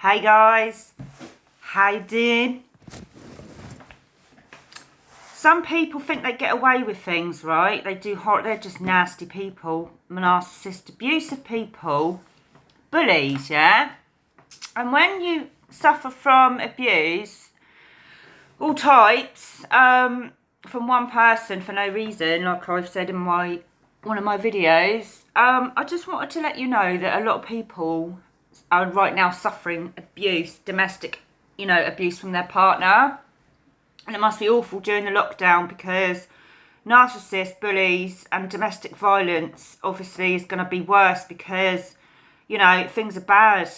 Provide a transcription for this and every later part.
Hey guys, how you doing? Some people think they get away with things, right? They're just nasty people, narcissist, abusive people, bullies, yeah? And when you suffer from abuse, all types, from one person for no reason, like I've said in one of my videos, I just wanted to let you know that a lot of people are right now suffering abuse, domestic, abuse from their partner. And it must be awful during the lockdown because narcissists, bullies and domestic violence obviously is going to be worse because, things are bad,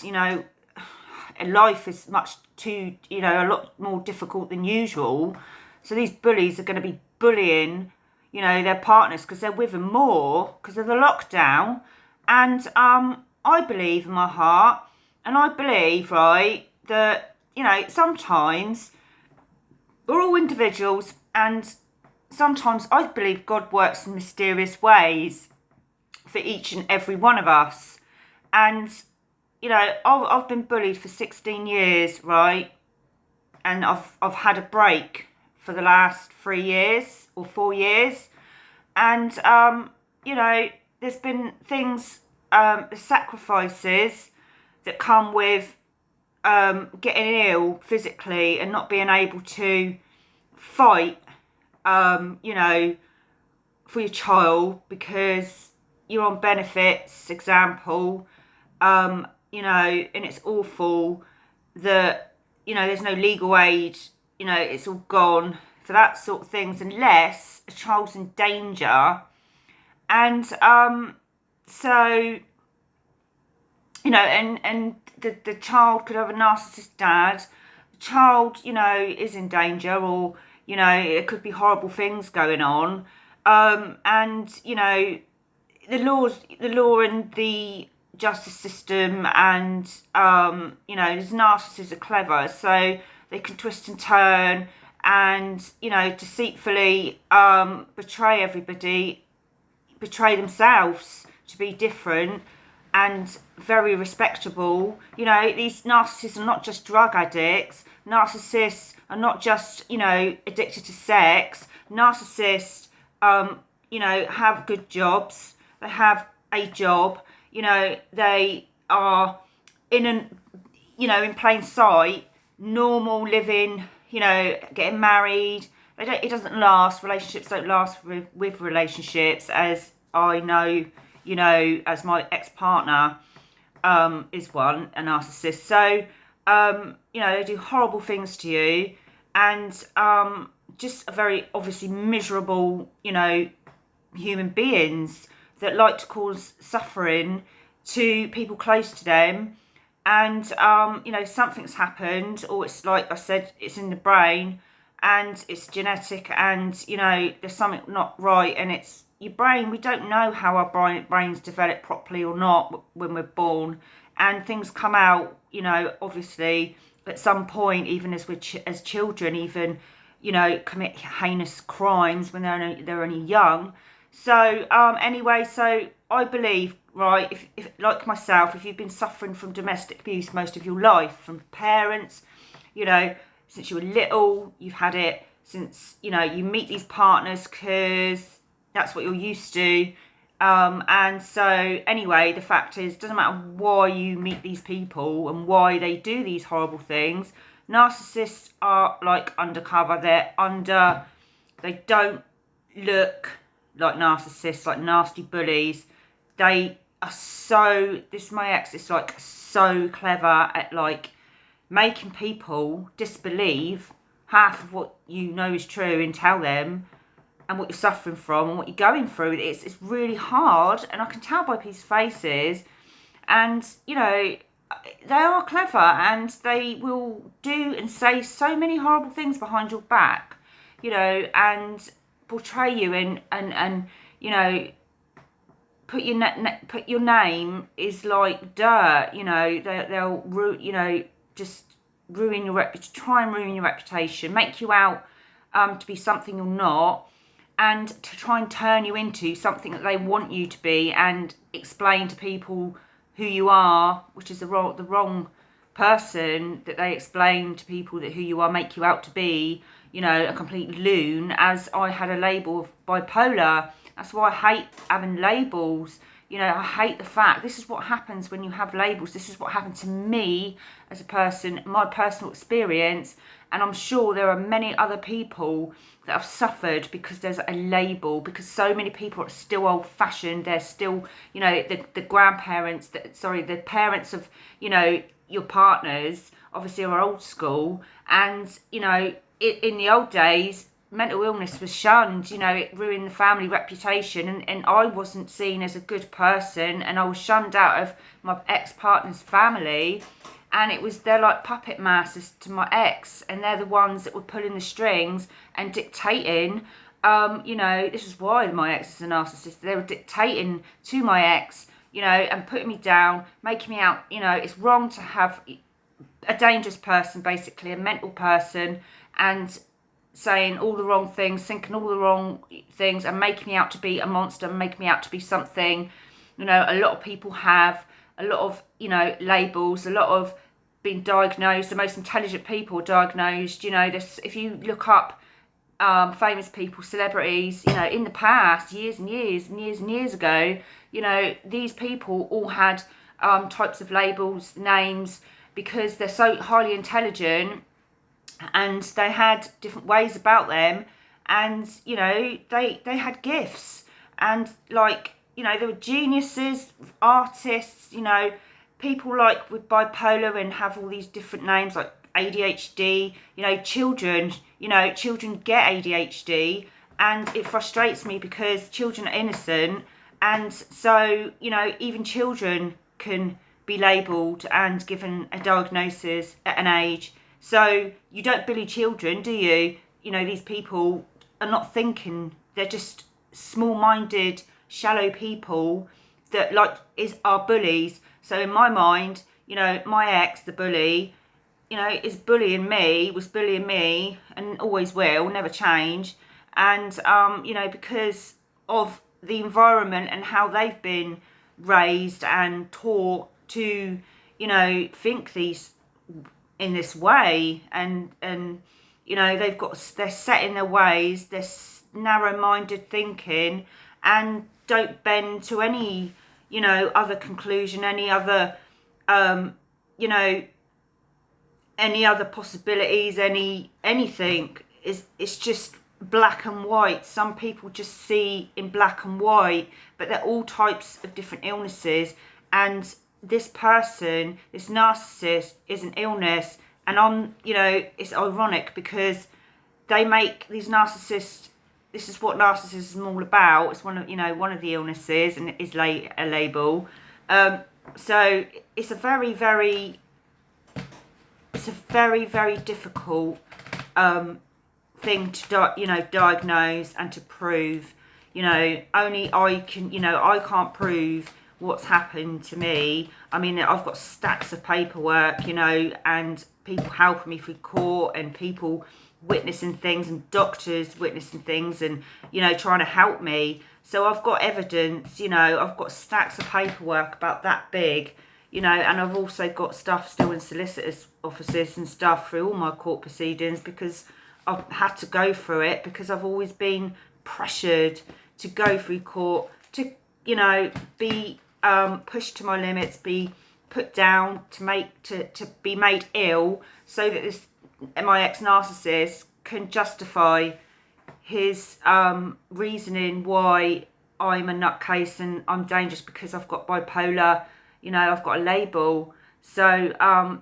life is a lot more difficult than usual. So these bullies are going to be bullying, their partners because they're with them more because of the lockdown. And I believe in my heart, and I believe, right, that, sometimes we're all individuals, and sometimes I believe God works in mysterious ways for each and every one of us. And, I've been bullied for 16 years, right? And I've had a break for the last 3 years or 4 years. And, there's been things, sacrifices that come with getting ill physically and not being able to fight, for your child because you're on benefits, example, and it's awful that, there's no legal aid, it's all gone for that sort of things unless a child's in danger. And so, and the child could have a narcissist dad. The child, is in danger, or, it could be horrible things going on. And, the law and the justice system and, these narcissists are clever, so they can twist and turn and, deceitfully betray everybody, betray themselves to be different and very respectable. These narcissists are not just drug addicts. Narcissists are not just, addicted to sex. Narcissists, have good jobs. They have a job. They are in plain sight, normal living, getting married. It doesn't last. Relationships don't last with relationships, as I know, as my ex-partner is one, a narcissist. So, they do horrible things to you, and just a very obviously miserable, human beings that like to cause suffering to people close to them. And, something's happened, or it's like I said, it's in the brain and it's genetic, and, there's something not right, and it's your brain. We don't know how our brains develop properly or not when we're born, and things come out, obviously at some point, even as as children, even, commit heinous crimes when they're only young. So anyway, so I believe, right, if like myself, if you've been suffering from domestic abuse most of your life from parents, since you were little, you've had it since, you meet these partners because that's what you're used to. And so anyway, the fact is, doesn't matter why you meet these people and why they do these horrible things. Narcissists are like undercover. They don't look like narcissists, like nasty bullies. They are my ex is like so clever at like making people disbelieve half of what is true and tell them, and what you're suffering from and what you're going through. It's really hard, and I can tell by people's faces. And, they are clever, and they will do and say so many horrible things behind your back, and portray you and put your name is like dirt. They'll just ruin try and ruin your reputation, make you out to be something you're not, and to try and turn you into something that they want you to be, and explain to people who you are, which is the wrong person that they explain to people that who you are make you out to be, a complete loon, as I had a label of bipolar. That's why I hate having labels. I hate the fact, this is what happens when you have labels. This is what happened to me as a person, my personal experience. And I'm sure there are many other people that have suffered because there's a label, because so many people are still old fashioned. They're still, the grandparents, the parents of, your partners obviously are old school. And, in the old days, mental illness was shunned, it ruined the family reputation, and I wasn't seen as a good person, and I was shunned out of my ex-partner's family, and they're like puppet masters to my ex, and they're the ones that were pulling the strings and dictating, this is why my ex is a narcissist. They were dictating to my ex, and putting me down, making me out, it's wrong to have a dangerous person, basically a mental person, and saying all the wrong things, thinking all the wrong things, and making me out to be a monster, and making me out to be something. A lot of people have a lot of, labels, a lot of being diagnosed. The most intelligent people are diagnosed. If you look up famous people, celebrities, in the past, years and years and years and years ago, these people all had types of labels, names, because they're so highly intelligent, and they had different ways about them, and they had gifts, and they were geniuses, artists, people like with bipolar and have all these different names like ADHD, children get ADHD, and it frustrates me because children are innocent, and so even children can be labelled and given a diagnosis at an age. So you don't bully children, do you? These people are not thinking. They're just small-minded, shallow people that are bullies. So in my mind, my ex, the bully, was bullying me, and always will, never change. And because of the environment and how they've been raised and taught to, think in this way, and they're set in their ways, they're narrow-minded thinking, and don't bend to any other conclusion, any other any other possibilities, anything. It's just black and white. Some people just see in black and white, but they're all types of different illnesses, and this person, this narcissist, is an illness. And it's ironic because they make these narcissists, this is what narcissism is all about. It's one of the illnesses, and it is a label. So it's a very, very difficult thing to diagnose and to prove. Only I can, I can't prove what's happened to me. I mean, I've got stacks of paperwork, and people helping me through court, and people witnessing things, and doctors witnessing things, and trying to help me. So I've got evidence, I've got stacks of paperwork about that big, and I've also got stuff still in solicitors' offices and stuff through all my court proceedings, because I've had to go through it, because I've always been pressured to go through court, to be pushed to my limits, be put down, to be made ill, so that my ex-narcissist can justify his reasoning why I'm a nutcase and I'm dangerous because I've got bipolar, I've got a label. So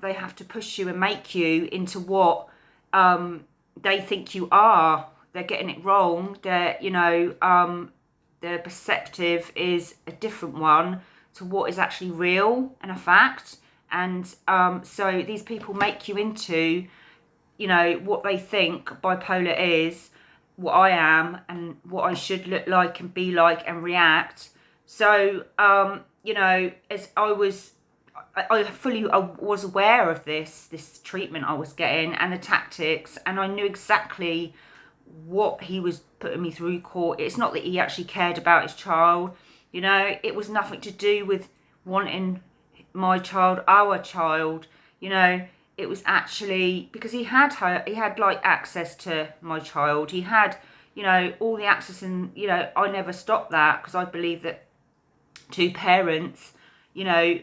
they have to push you and make you into what they think you are. They're getting it wrong. Their perceptive is a different one to what is actually real and a fact. And so these people make you into, what they think bipolar is, what I am, and what I should look like and be like and react. So, as I was aware of this treatment I was getting and the tactics, and I knew exactly what he was putting me through court. It's not that he actually cared about his child, it was nothing to do with wanting my child, our child. You know, it was actually because he had like access to my child. He had, you know, all the access, and, you know, I never stopped that because I believe that two parents, you know,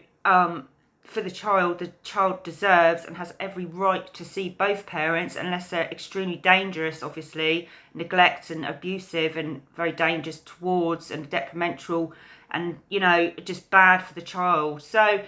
for the child deserves and has every right to see both parents, unless they're extremely dangerous, obviously, neglect and abusive and very dangerous towards and detrimental and, you know, just bad for the child. So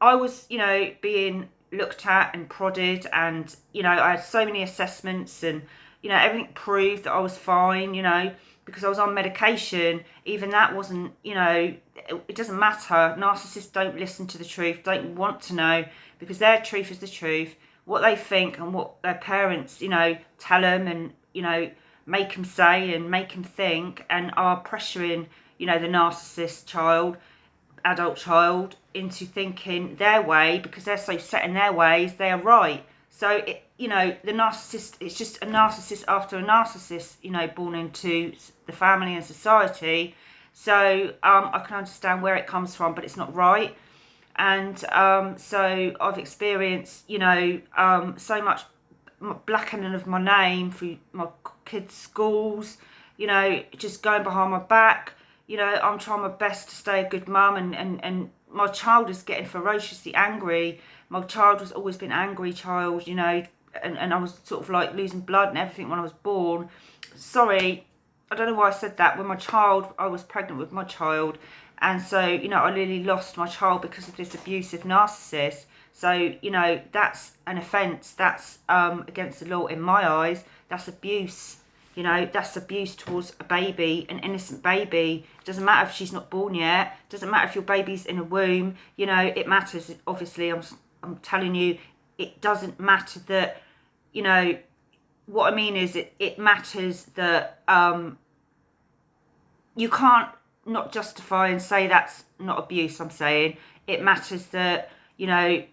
I was, you know, being looked at and prodded, and, you know, I had so many assessments, and, you know, everything proved that I was fine, you know, because I was on medication. Even that wasn't, you know, it doesn't matter. Narcissists don't listen to the truth, don't want to know, because their truth is the truth. What they think and what their parents, you know, tell them and, you know, make them say and make them think, and are pressuring, you know, the narcissist adult child into thinking their way, because they're so set in their ways, they are right. So, you know, the narcissist, it's just a narcissist after a narcissist, you know, born into the family and society. So I can understand where it comes from, but it's not right. And so I've experienced, you know, so much blackening of my name through my kids' schools, you know, just going behind my back. You know, I'm trying my best to stay a good mum, and my child is getting ferociously angry. My child has always been an angry child, you know, and I was sort of like losing blood and everything when I was born. Sorry, I don't know why I said that. When I was pregnant with my child, and so, you know, I nearly lost my child because of this abusive narcissist. So, you know, that's an offence. That's against the law in my eyes. That's abuse. You know, that's abuse towards a baby, an innocent baby. It doesn't matter if she's not born yet. It doesn't matter if your baby's in a womb. You know, it matters. Obviously, I'm telling you, it doesn't matter that, you know, what I mean is it matters that you can't not justify and say that's not abuse. I'm saying it matters that, you know,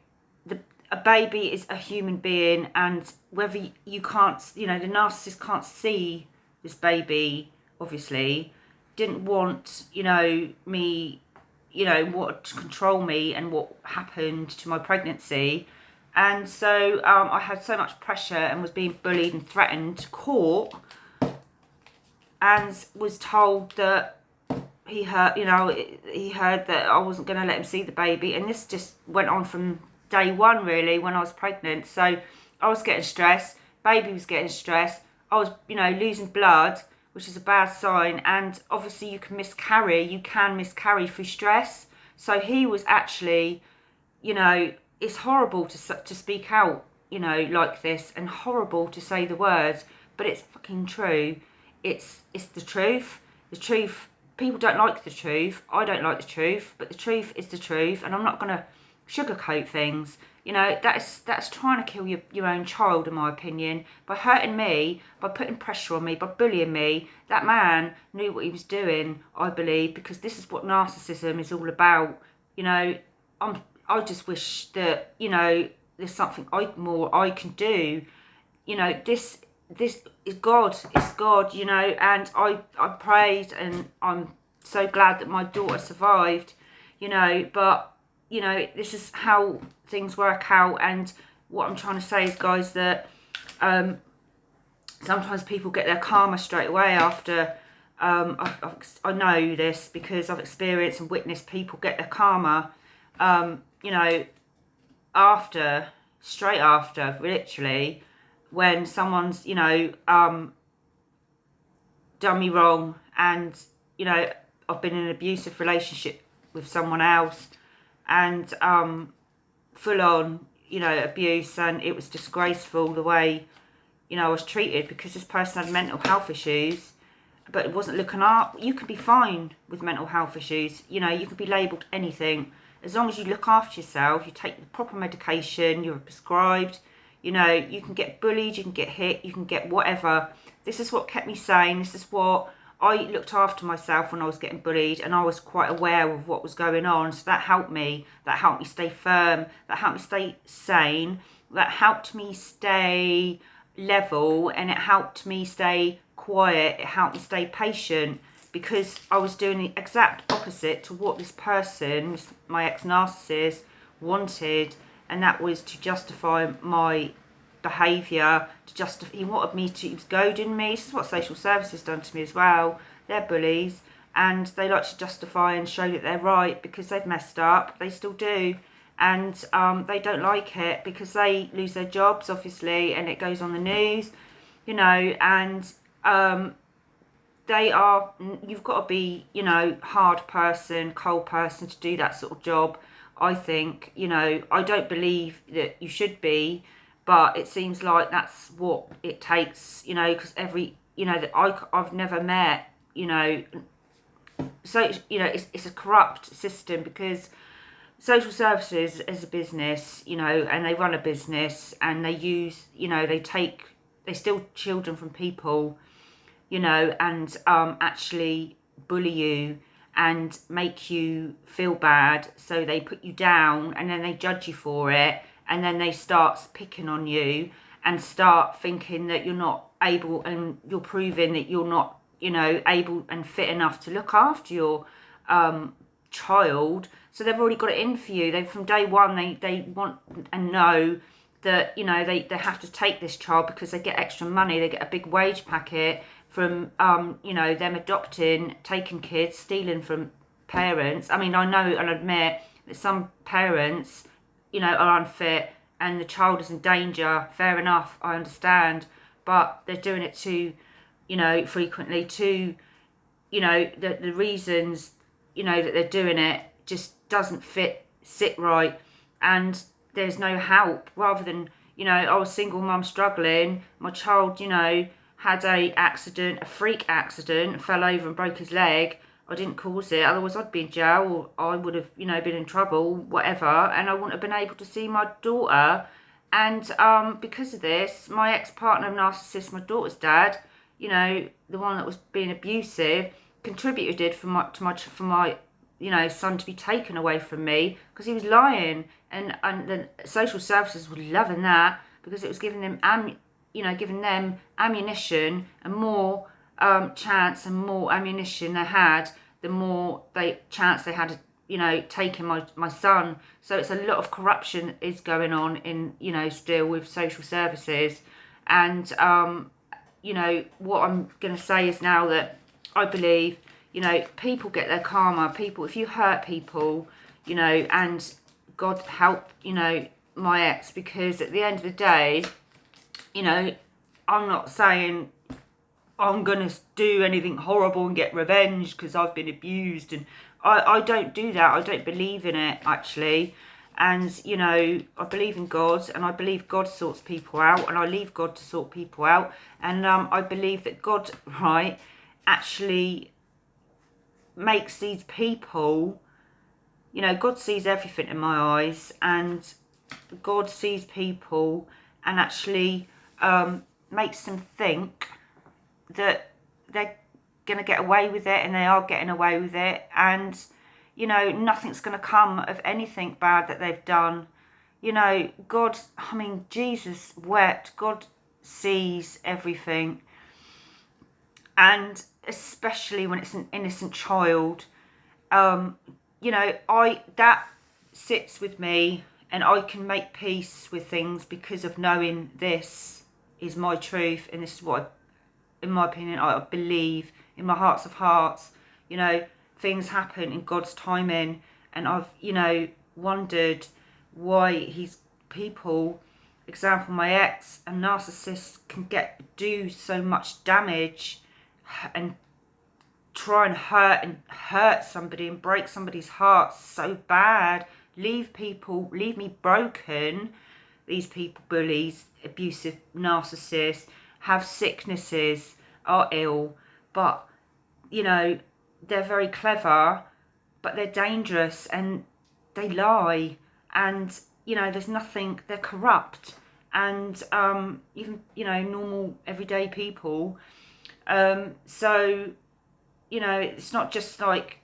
a baby is a human being, and whether you can't, you know, the narcissist can't see this baby, obviously, didn't want, you know, me, you know, what to control me and what happened to my pregnancy. And so I had so much pressure and was being bullied and threatened to court, and was told that he heard that I wasn't going to let him see the baby. And this just went on from day one, really, when I was pregnant. So I was getting stressed, baby was getting stressed, I was, you know, losing blood, which is a bad sign. And obviously you can miscarry through stress. So he was actually, you know, it's horrible to speak out, you know, like this, and horrible to say the words, but it's fucking true. It's the truth. The truth. People don't like the truth. I don't like the truth, but the truth is the truth, and I'm not going to sugarcoat things. You know, that's trying to kill your own child, in my opinion, by hurting me, by putting pressure on me, by bullying me. That man knew what he was doing, I believe, because this is what narcissism is all about. You know, I just wish that, you know, there's something more I can do. You know, this is God. It's God, you know, and I prayed, and I'm so glad that my daughter survived, you know, but, you know, this is how things work out. And what I'm trying to say is, guys, that sometimes people get their karma straight away after. I know this because I've experienced and witnessed people get their karma, you know, straight after, literally, when someone's, you know, done me wrong, and, you know, I've been in an abusive relationship with someone else, and full on, you know, abuse, and it was disgraceful the way, you know, I was treated, because this person had mental health issues, but it wasn't looking up. You could be fine with mental health issues, you know, you could be labelled anything. As long as you look after yourself, you take the proper medication, you're prescribed, you know, you can get bullied, you can get hit, you can get whatever. This is what kept me sane. This is what I looked after myself when I was getting bullied, and I was quite aware of what was going on. So that helped me. That helped me stay firm. That helped me stay sane. That helped me stay level, and it helped me stay quiet. It helped me stay patient, because I was doing the exact opposite to what this person, my ex-narcissist, wanted. and that was to justify my behaviour. He wanted me to. He was goading me. This is what social services done to me as well. They're bullies, and they like to justify and show that they're right because they've messed up. They still do, and they don't like it because they lose their jobs, obviously, and it goes on the news, and you've got to be, hard person, cold person to do that sort of job. I think, I don't believe that you should be, but it seems like that's what it takes, because that I've never met, so, it's a corrupt system because social services is a business, and they run a business and they use, they steal children from people, and actually bully you and make you feel bad. So they put you down and then they judge you for it. And then they start picking on you and start thinking that you're not able, and you're proving that you're not, able and fit enough to look after your child. So they've already got it in for you. From day one, they want and know that, they have to take this child because they get extra money. They get a big wage packet from, them adopting, taking kids, stealing from parents. I mean, I know and admit that some parents, are unfit and the child is in danger. Fair enough, I understand. But they're doing it too, frequently to, the reasons, that they're doing it just doesn't sit right. And there's no help. Rather than, I was single mum struggling, my child, had a freak accident, fell over and broke his leg. I didn't cause it, otherwise I'd be in jail, or I would have, been in trouble, whatever, and I wouldn't have been able to see my daughter. And because of this, my ex-partner, narcissist, my daughter's dad, the one that was being abusive, contributed for my son to be taken away from me because he was lying, and the social services were loving that because it was giving them ammunition, and more chance and more ammunition they had, the more chance they had taking my son. So it's a lot of corruption is going on in, still with social services. And what I'm going to say is now that I believe, people get their karma. If you hurt people, and God help, my ex, because at the end of the day, I'm not saying I'm going to do anything horrible and get revenge because I've been abused. And I don't do that. I don't believe in it, actually. And, I believe in God, and I believe God sorts people out, and I leave God to sort people out. And I believe that God, right, actually makes these people, God sees everything in my eyes, and God sees people and actually makes them think that they're going to get away with it, and they are getting away with it, and nothing's going to come of anything bad that they've done. God, Jesus wept. God sees everything, and especially when it's an innocent child, that sits with me, and I can make peace with things because of knowing this is my truth, and this is what, in my opinion, I believe in my hearts of hearts. Things happen in God's timing, and I've, wondered why people, example, my ex, and narcissists can do so much damage and try and hurt somebody and break somebody's heart so bad, leave me broken. These people, bullies, abusive, narcissists, have sicknesses, are ill, but they're very clever, but they're dangerous, and they lie, and there's nothing, they're corrupt, and even normal everyday people, so it's not just like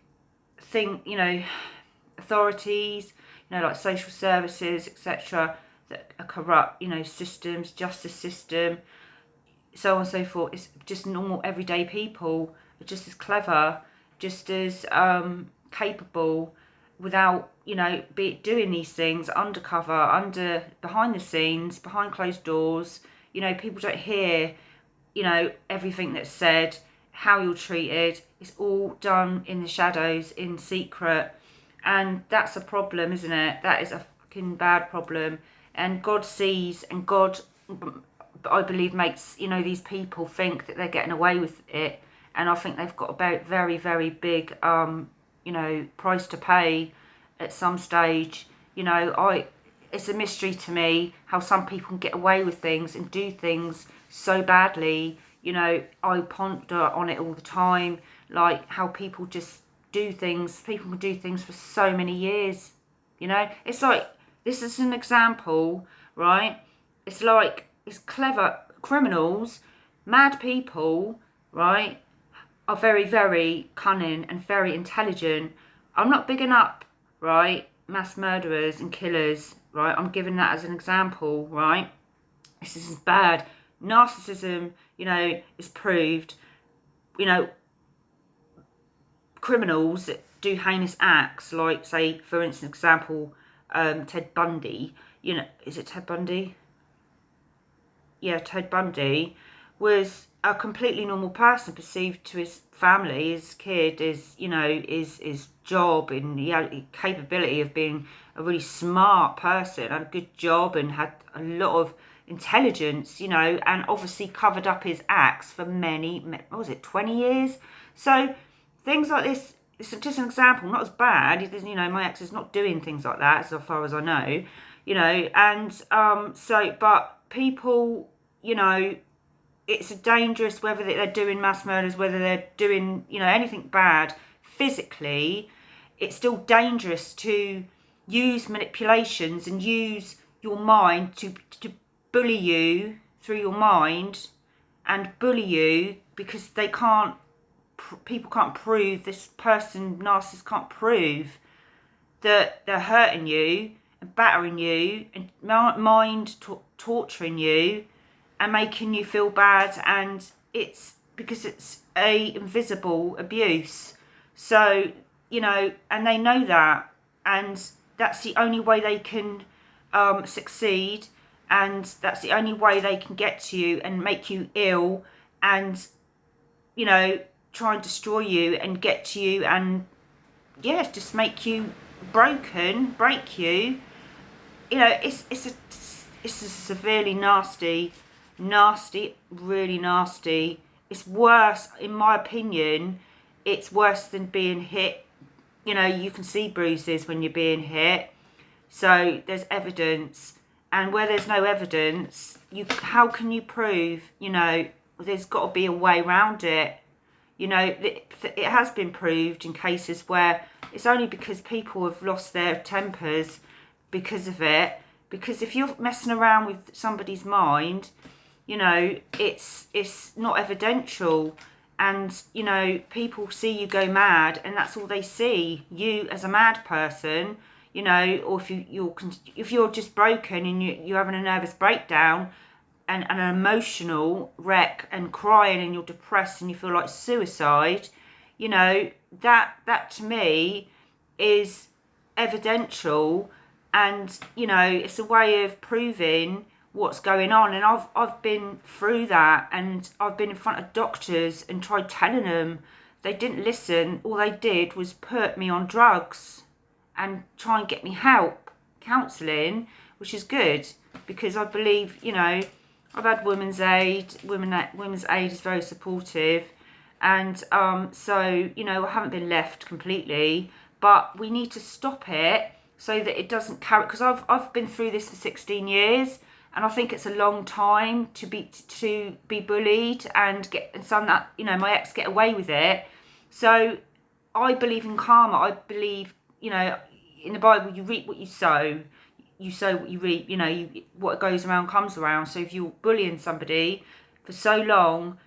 authorities, like social services, etc., that are corrupt, systems, justice system, so on and so forth. It's just normal everyday people are just as clever, just as capable, without, doing these things undercover, behind the scenes, behind closed doors. People don't hear, everything that's said, how you're treated. It's all done in the shadows, in secret. And that's a problem, isn't it? That is a fucking bad problem. And God sees, and God, I believe, makes, these people think that they're getting away with it. And I think they've got a very, very big, price to pay at some stage. It's a mystery to me how some people can get away with things and do things so badly. I ponder on it all the time, like how people just do things. People can do things for so many years. It's like, this is an example, right? It's like, it's clever criminals, mad people, right, are very, very cunning and very intelligent. I'm not bigging up, right, mass murderers and killers, right? I'm giving that as an example, right? This is bad. Narcissism, is proved. Criminals that do heinous acts, like, say, for instance, example, Ted Bundy. Is it Ted Bundy? Yeah, Ted Bundy was a completely normal person, perceived to his family, his kid, his job, and he had the capability of being a really smart person, had a good job, and had a lot of intelligence, and obviously covered up his acts for many, what was it, 20 years? So things like this, it's just an example, not as bad. It doesn't, my ex is not doing things like that, so far as I know, and but people, it's dangerous, whether they're doing mass murders, whether they're doing, anything bad physically. It's still dangerous to use manipulations and use your mind to bully you through your mind, and bully you because people can't prove, this person, narcissist, can't prove that they're hurting you and battering you and mind torturing you and making you feel bad, and it's because it's a invisible abuse. So, and they know that, and that's the only way they can succeed, and that's the only way they can get to you and make you ill, and, try and destroy you and get to you, and, just make you break you. It's a severely nasty, really nasty. It's worse, in my opinion, it's worse than being hit. You can see bruises when you're being hit. So there's evidence. And where there's no evidence, how can you prove, there's got to be a way around it. It has been proved in cases where it's only because people have lost their tempers because of it. Because if you're messing around with somebody's mind, it's not evidential, and people see you go mad, and that's all they see, you as a mad person, or if you're just broken and you're having a nervous breakdown and an emotional wreck and crying and you're depressed and you feel like suicide, that to me is evidential. And it's a way of proving what's going on. And I've been through that, and I've been in front of doctors and tried telling them. They didn't listen. All they did was put me on drugs and try and get me help, counselling, which is good, because I believe, I've had women's aid. Women's aid is very supportive, and so I haven't been left completely, but we need to stop it, so that it doesn't carry, because I've been through this for 16 years, and I think it's a long time to be bullied and some that my ex get away with it. So I believe in karma. I believe in the Bible, you reap what you sow. You sow what you reap. What goes around comes around. So if you're bullying somebody for so long,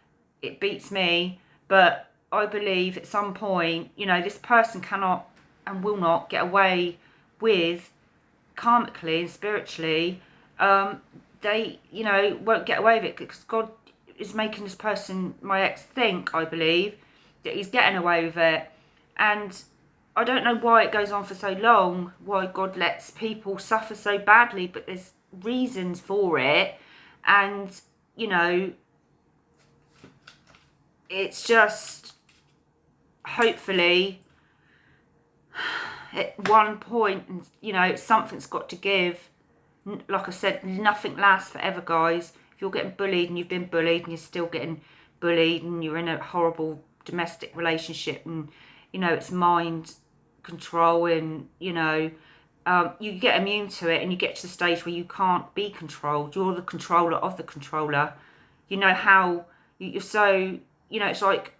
it beats me. But I believe at some point, this person cannot and will not get away with, karmically and spiritually, they won't get away with it, because God is making this person, my ex, think, I believe, that he's getting away with it. And I don't know why it goes on for so long, why God lets people suffer so badly, but there's reasons for it. And, you know, it's just, hopefully, at one point, you know, something's got to give. Like I said, nothing lasts forever, guys. If you're getting bullied and you've been bullied and you're still getting bullied and you're in a horrible domestic relationship and, you know, it's mind control and, you know, you get immune to it and you get to the stage where you can't be controlled. You're the controller of the controller. You know how you're so, you know, it's like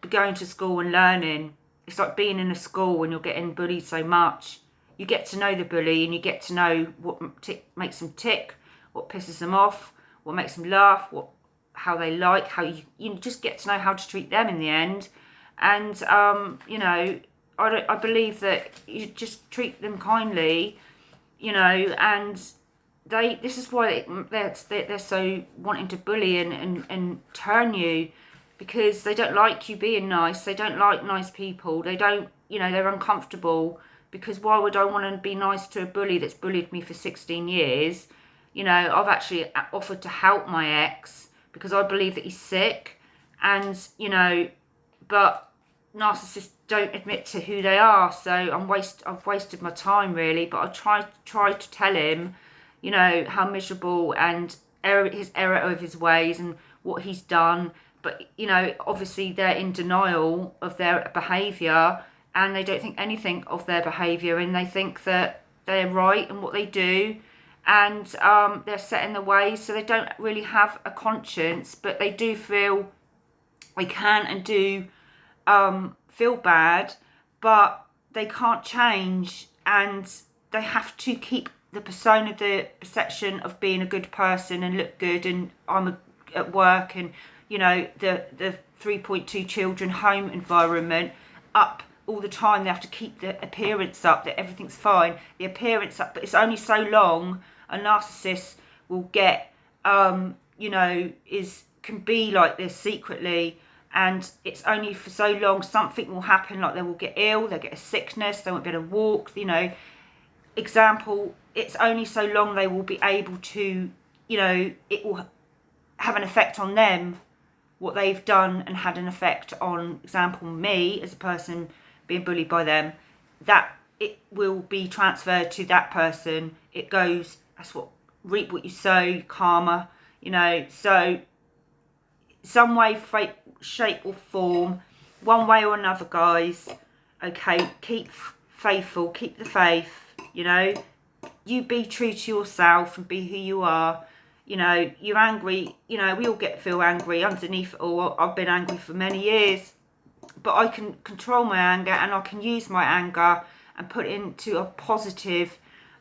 going to school and learning. It's like being in a school when you're getting bullied so much. You get to know the bully and you get to know what makes them tick, what pisses them off, what makes them laugh, how they like, how you just get to know how to treat them in the end. And, you know, I believe that you just treat them kindly, you know, and this is why they're so wanting to bully and turn you, because they don't like you being nice. They don't like nice people. They don't, you know, they're uncomfortable, because why would I want to be nice to a bully that's bullied me for 16 years? You know, I've actually offered to help my ex because I believe that he's sick, and, you know, but narcissists don't admit to who they are, so I've wasted my time really. But I tried to tell him, you know, how miserable and his error of his ways and what he's done. But, you know, obviously they're in denial of their behaviour and they don't think anything of their behaviour, and they think that they're right in what they do, and they're set in the ways, so they don't really have a conscience, but they do feel they can and do feel bad, but they can't change, and they have to keep the persona, the perception of being a good person and look good, and at work, and, you know, the 3.2 children home environment up all the time. They have to keep the appearance up that everything's fine, the appearance up, but it's only so long a narcissist will get, you know, can be like this secretly, and it's only for so long. Something will happen, like they will get ill, they'll get a sickness, they won't be able to walk, you know. Example, it's only so long they will be able to, you know, it will have an effect on them, what they've done, and had an effect on, example, me as a person being bullied by them, that it will be transferred to that person. It goes, that's what, reap what you sow, karma, you know. So some way, shape or form, one way or another, guys, okay, keep faithful, keep the faith, you know. You be true to yourself and be who you are. You know, you're angry, you know, we all feel angry underneath it all. I've been angry for many years, but I can control my anger, and I can use my anger and put it into a positive,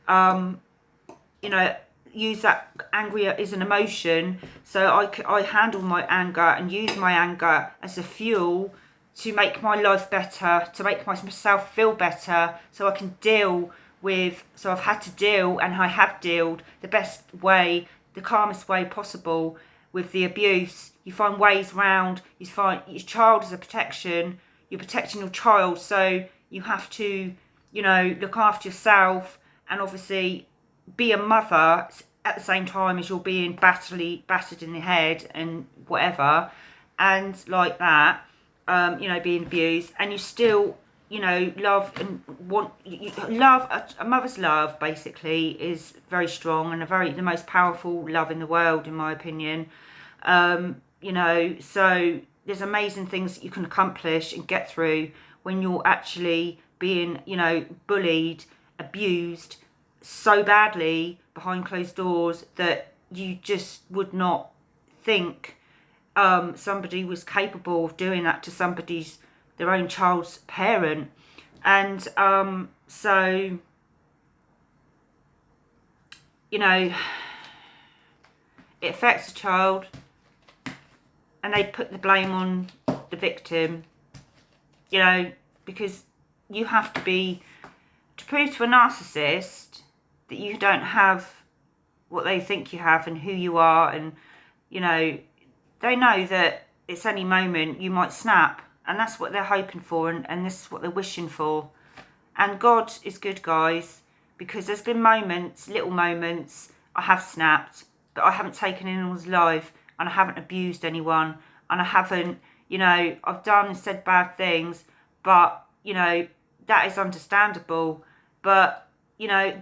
you know, use that anger as an emotion. So I handle my anger and use my anger as a fuel to make my life better, to make myself feel better, so I can deal with, so I've had to deal, and I have dealt the best way, the calmest way possible with the abuse. You find ways round, you find your child is a protection, you're protecting your child, so you have to, you know, look after yourself, and obviously be a mother at the same time as you're being battered in the head and whatever, and like that, you know, being abused, and you still, you know, love and want, a mother's love basically is very strong and the most powerful love in the world, in my opinion. You know, so there's amazing things that you can accomplish and get through when you're actually being, you know, bullied, abused so badly behind closed doors that you just would not think somebody was capable of doing that to their own child's parent. And so, you know, it affects the child, and they put the blame on the victim, you know, because you have to prove to a narcissist that you don't have what they think you have and who you are, and, you know, they know that it's any moment you might snap, and that's what they're hoping for, and this is what they're wishing for. And God is good, guys, because there's been moments, little moments, I have snapped, but I haven't taken anyone's life, and I haven't abused anyone, and I haven't, I've done and said bad things, but, that is understandable. But,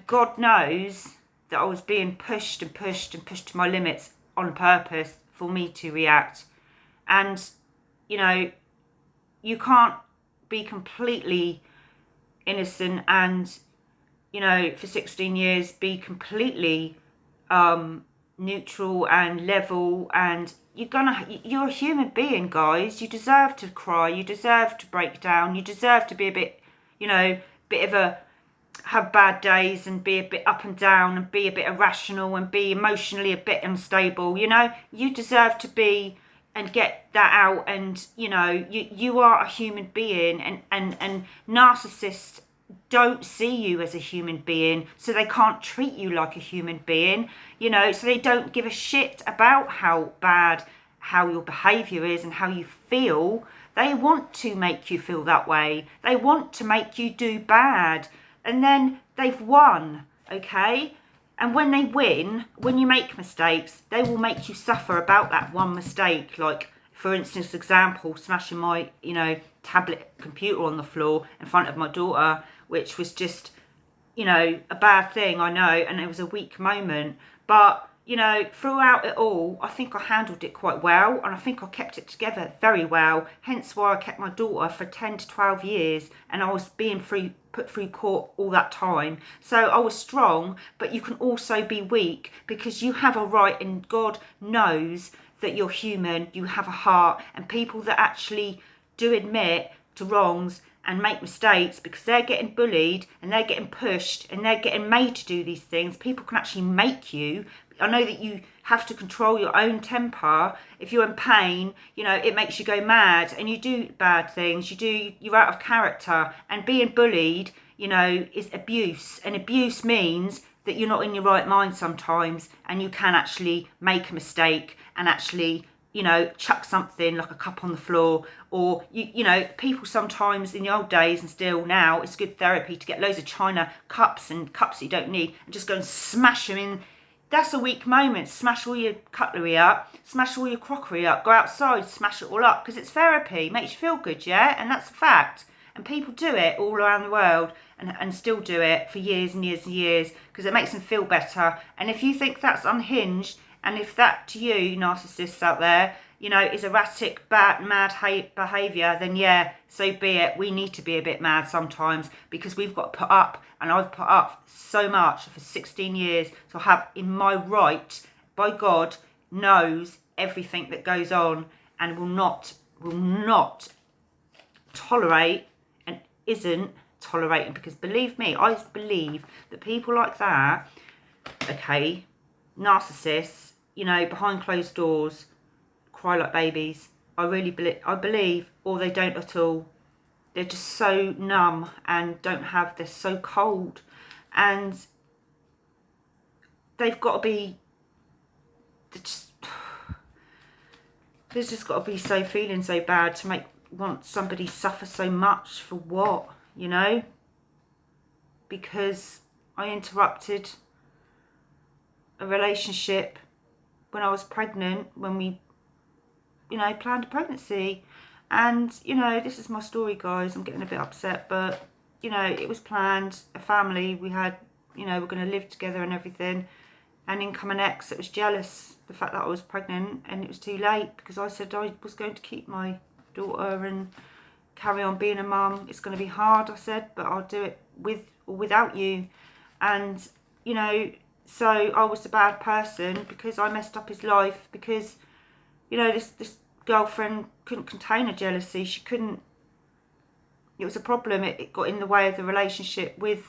God knows that I was being pushed and pushed and pushed to my limits on purpose for me to react. And, you can't be completely innocent and, for 16 years be completely neutral and level, and you're a human being, guys. You deserve to cry, you deserve to break down, you deserve to be a bit, bit of a, have bad days and be a bit up and down and be a bit irrational and be emotionally a bit unstable. You deserve to be and get that out, and you are a human being, and narcissists don't see you as a human being, so they can't treat you like a human being, so they don't give a shit about how your behaviour is and how you feel. They want to make you feel that way. They want to make you do bad, and then they've won, okay? And when they win, when you make mistakes, they will make you suffer about that one mistake. Like, for instance, example, smashing my, tablet computer on the floor in front of my daughter, which was just, a bad thing, I know, and it was a weak moment. But, throughout it all, I think I handled it quite well, and I think I kept it together very well, hence why I kept my daughter for 10 to 12 years, and I was being put through court all that time. So I was strong, but you can also be weak, because you have a right, and God knows that you're human, you have a heart, and people that actually do admit to wrongs and make mistakes because they're getting bullied and they're getting pushed and they're getting made to do these things. People can actually make you. I know that you have to control your own temper. If you're in pain, it makes you go mad and you do bad things. You're out of character. And being bullied, is abuse. And abuse means that you're not in your right mind sometimes, and you can actually make a mistake and actually, chuck something like a cup on the floor, or, people sometimes in the old days, and still now, it's good therapy to get loads of china cups and cups that you don't need and just go and smash them in. That's a weak moment. Smash all your cutlery up, smash all your crockery up, go outside, smash it all up, because it's therapy, makes you feel good, yeah? And that's a fact. And people do it all around the world, and still do it for years and years and years, because it makes them feel better. And if you think that's unhinged, and if that to you, narcissists out there, is erratic, bad, mad behaviour, then yeah, so be it. We need to be a bit mad sometimes, because we've got to put up, and I've put up so much for 16 years, so I have in my right, by God, knows everything that goes on, and will not tolerate, and isn't tolerating, because believe me, I believe that people like that, okay, narcissists, behind closed doors, cry like babies. I really believe, or they don't at all. They're just so numb and they're so cold, and they've got to be, there's just got to be so feeling so bad to want somebody suffer so much for what, because I interrupted a relationship when I was pregnant, when we, planned a pregnancy. And, this is my story, guys. I'm getting a bit upset, but, it was planned, a family. We had, we're going to live together and everything. And incoming ex that was jealous, the fact that I was pregnant, and it was too late, because I said I was going to keep my daughter and carry on being a mum. It's going to be hard, I said, but I'll do it with or without you. And, so I was a bad person because I messed up his life, because, this girlfriend couldn't contain her jealousy. She couldn't, it was a problem. It got in the way of the relationship with